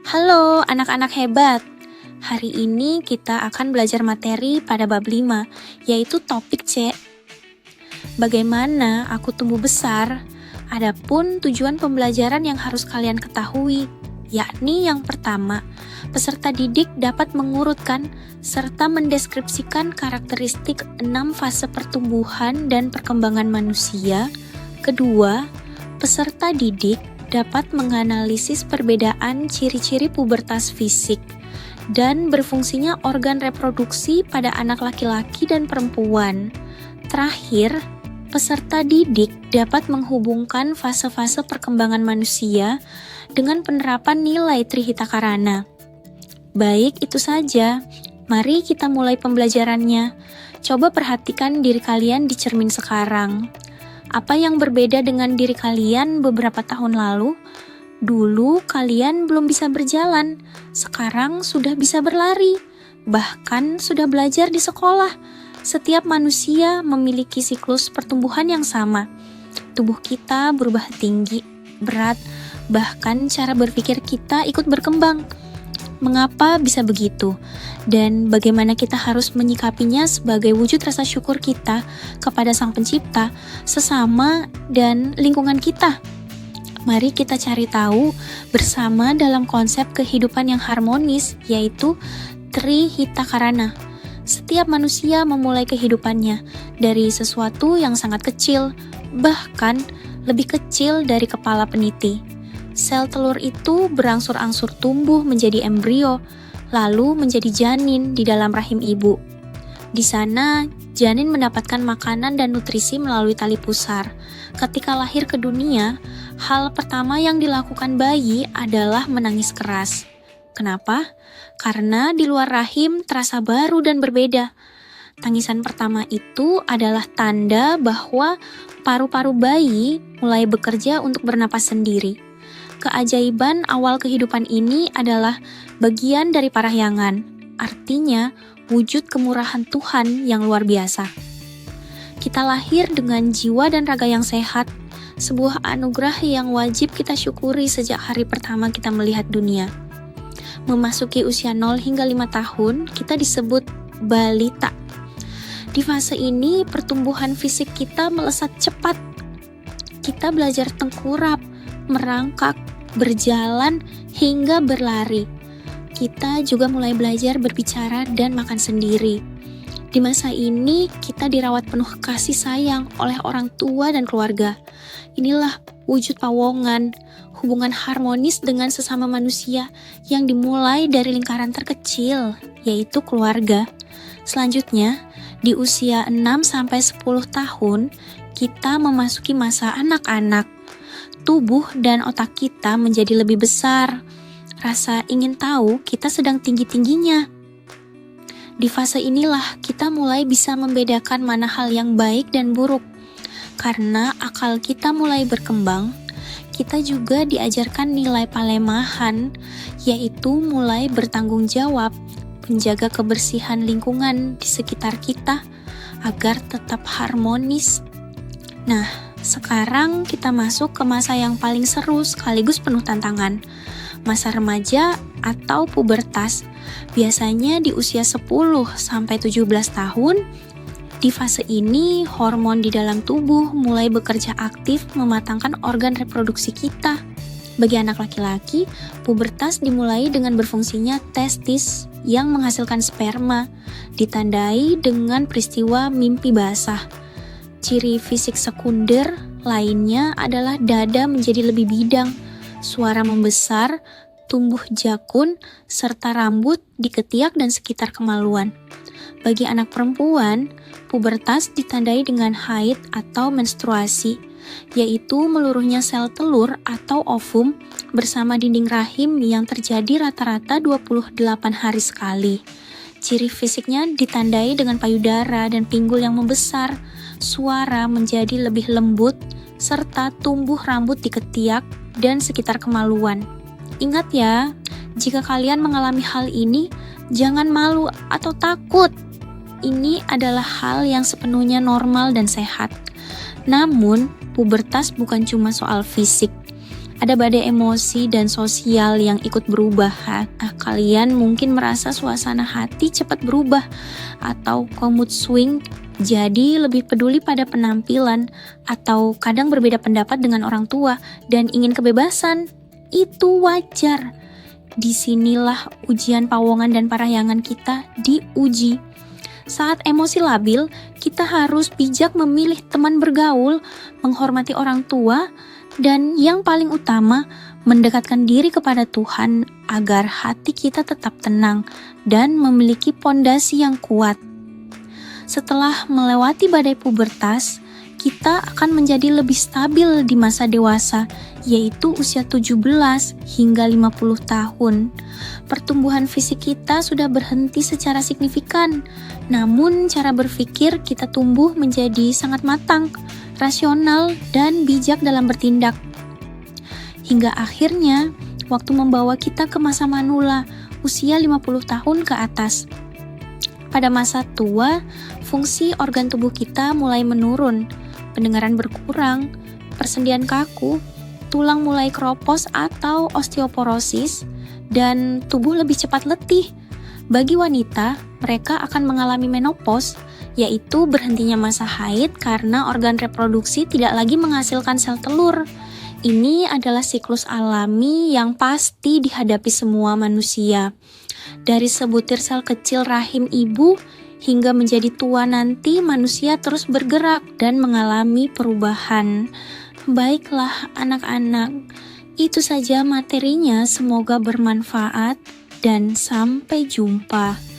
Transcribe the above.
Halo anak-anak hebat. Hari ini kita akan belajar materi pada bab 5, yaitu topik C. Bagaimana aku tumbuh besar? Adapun tujuan pembelajaran yang harus kalian ketahui, yakni yang pertama, peserta didik dapat mengurutkan serta mendeskripsikan karakteristik 6 fase pertumbuhan dan perkembangan manusia. Kedua, peserta didik dapat menganalisis perbedaan ciri-ciri pubertas fisik dan berfungsinya organ reproduksi pada anak laki-laki dan perempuan. Terakhir, peserta didik dapat menghubungkan fase-fase perkembangan manusia dengan penerapan nilai Trihitakarana. Baik, itu saja. Mari kita mulai pembelajarannya. Coba perhatikan diri kalian di cermin sekarang. Apa yang berbeda dengan diri kalian beberapa tahun lalu? Dulu kalian belum bisa berjalan, sekarang sudah bisa berlari, bahkan sudah belajar di sekolah. Setiap manusia memiliki siklus pertumbuhan yang sama. Tubuh kita berubah tinggi, berat, bahkan cara berpikir kita ikut berkembang. Mengapa bisa begitu? Dan bagaimana kita harus menyikapinya sebagai wujud rasa syukur kita kepada Sang Pencipta, sesama, dan lingkungan kita? Mari kita cari tahu bersama dalam konsep kehidupan yang harmonis, yaitu Trihitakarana. Setiap manusia memulai kehidupannya dari sesuatu yang sangat kecil, bahkan lebih kecil dari kepala peniti. Sel telur itu berangsur-angsur tumbuh menjadi embrio, lalu menjadi janin di dalam rahim ibu. Di sana, janin mendapatkan makanan dan nutrisi melalui tali pusar. Ketika lahir ke dunia, hal pertama yang dilakukan bayi adalah menangis keras. Kenapa? Karena di luar rahim terasa baru dan berbeda. Tangisan pertama itu adalah tanda bahwa paru-paru bayi mulai bekerja untuk bernapas sendiri. Keajaiban awal kehidupan ini adalah bagian dari parahyangan, artinya wujud kemurahan Tuhan yang luar biasa. Kita lahir dengan jiwa dan raga yang sehat, sebuah anugerah yang wajib kita syukuri sejak hari pertama kita melihat dunia. Memasuki usia 0 hingga 5 tahun, kita disebut balita. Di fase ini, pertumbuhan fisik kita melesat cepat. Kita belajar tengkurap, merangkak, berjalan, hingga berlari. Kita juga mulai belajar berbicara dan makan sendiri. Di masa ini, kita dirawat penuh kasih sayang oleh orang tua dan keluarga. Inilah wujud pawongan, hubungan harmonis dengan sesama manusia yang dimulai dari lingkaran terkecil, yaitu keluarga. Selanjutnya, di usia 6-10 tahun, kita memasuki masa anak-anak. Tubuh dan otak kita menjadi lebih besar. Rasa ingin tahu kita sedang tinggi-tingginya. Di fase inilah kita mulai bisa membedakan mana hal yang baik dan buruk. Karena akal kita mulai berkembang, kita juga diajarkan nilai palemahan, yaitu mulai bertanggung jawab, menjaga kebersihan lingkungan di sekitar kita agar tetap harmonis. Nah, sekarang kita masuk ke masa yang paling seru sekaligus penuh tantangan. Masa remaja atau pubertas, biasanya di usia 10-17 tahun. Di fase ini, hormon di dalam tubuh mulai bekerja aktif mematangkan organ reproduksi kita. Bagi anak laki-laki, pubertas dimulai dengan berfungsinya testis yang menghasilkan sperma, ditandai dengan peristiwa mimpi basah. Ciri fisik sekunder lainnya adalah dada menjadi lebih bidang, suara membesar, tumbuh jakun, serta rambut di ketiak dan sekitar kemaluan. Bagi anak perempuan, pubertas ditandai dengan haid atau menstruasi, yaitu meluruhnya sel telur atau ovum bersama dinding rahim yang terjadi rata-rata 28 hari sekali. Ciri fisiknya ditandai dengan payudara dan pinggul yang membesar, suara menjadi lebih lembut, serta tumbuh rambut di ketiak dan sekitar kemaluan. Ingat ya, jika kalian mengalami hal ini, jangan malu atau takut. Ini adalah hal yang sepenuhnya normal dan sehat. Namun, pubertas bukan cuma soal fisik. Ada badai emosi dan sosial yang ikut berubah. Kalian mungkin merasa suasana hati cepat berubah atau mood swing, jadi lebih peduli pada penampilan atau kadang berbeda pendapat dengan orang tua dan ingin kebebasan. Itu wajar. Disinilah ujian pawongan dan parahyangan kita diuji. Saat emosi labil, kita harus bijak memilih teman bergaul, menghormati orang tua, dan yang paling utama, mendekatkan diri kepada Tuhan agar hati kita tetap tenang dan memiliki pondasi yang kuat. Setelah melewati badai pubertas, kita akan menjadi lebih stabil di masa dewasa, yaitu usia 17 hingga 50 tahun. Pertumbuhan fisik kita sudah berhenti secara signifikan, namun cara berpikir kita tumbuh menjadi sangat matang, rasional, dan bijak dalam bertindak. Hingga akhirnya, waktu membawa kita ke masa manula, usia 50 tahun ke atas. Pada masa tua, fungsi organ tubuh kita mulai menurun, pendengaran berkurang, persendian kaku, tulang mulai keropos atau osteoporosis, dan tubuh lebih cepat letih. Bagi wanita, mereka akan mengalami menopause, yaitu berhentinya masa haid karena organ reproduksi tidak lagi menghasilkan sel telur. Ini adalah siklus alami yang pasti dihadapi semua manusia. Dari sebutir sel kecil rahim ibu hingga menjadi tua nanti, manusia terus bergerak dan mengalami perubahan. Baiklah anak-anak, itu saja materinya, semoga bermanfaat dan sampai jumpa.